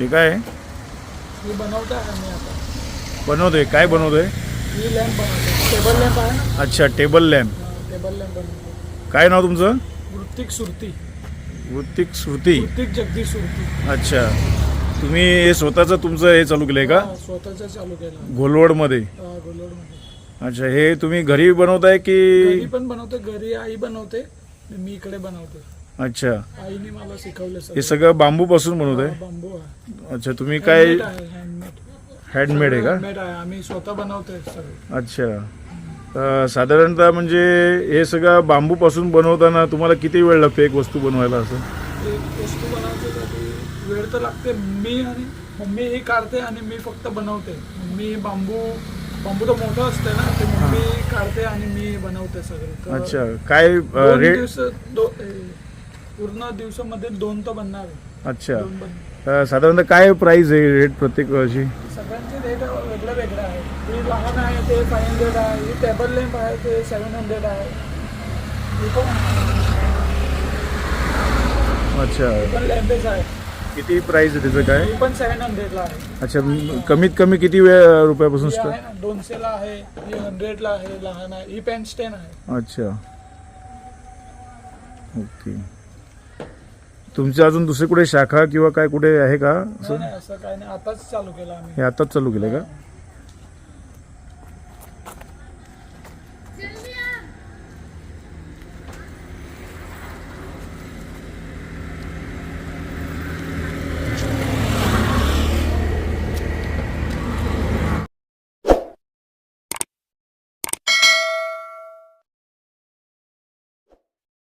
हे काय आहे? ही बनवतो आहे आम्ही आता. बनवतोय काय बनवतोय? ही लॅम्प बनवतो. टेबल लॅम्प आहे ना. अच्छा टेबल लॅम्प. टेबल लॅम्प बनवतो. काय नाव तुमचं? वृत्तिक सुरती. वृत्तिक श्रुती. वृत्तिक जगदीश सुरती. अच्छा तुम्ही हे स्वतःचं तुमचं हे चालू केलंय का? स्वतःच चालू केलं. घोलवडमध्ये. गोलोडमध्ये. अच्छा हे तुम्ही घरी बनवताय की? घरी पण बनवते. घरी आई बनवते. मी इकडे बनवते. अच्छा आईने मला शिकवलं हे सगळं बांबू पासून बनवत आहे? बांबू आहे. अच्छा तुम्ही काय हँडमेड हँडमेड आहे का? हँडमेड आहे. आम्ही स्वतः बनवतोय सगळं. अच्छा साधारणतः म्हणजे हे सगळं बांबू पासून बनवताना तुम्हाला किती वेळ लागतो एक वस्तू बनवायला असं? एक वस्तू बनवण्यासाठी वेळ तर लागते. मी आणि मम्मी ही काढते आणि मी फक्त बनवते. मी बांबू तर मोठं असते ना ते मम्मी काढते आणि मी बनवते सगळं. अच्छा काय रेट? पूर्ण दिवसामध्ये 2 तर बनणार आहे. अच्छा 2 बनणार. साधारणतः काय प्राइस आहे रेट प्रत्येक वर्षी? सगळ्यांचे रेट वेगळे वेगळे आहे. ही लहान आहे ते 500 आहे. ही टेबल लॅम्प आहे ते 700 आहे. ही पण अच्छा लॅम्पेज आहे. किती प्राइस आहे त्याचं काय? ही पण 700 ला आहे. अच्छा कमीत कमी किती वेळ रुपयापासून ही स्टार्ट? आहे ना 200 ला आहे. ही 100 ला आहे. लहान आहे. ही पेन स्टॅन्ड आहे. अच्छा ओके तुमची अजून दुसरी कुठे शाखा किंवा काय कुठे आहे का? नाही, असं काय नाही. आताच चालू केलं आम्ही. हे आताच चालू केलं का?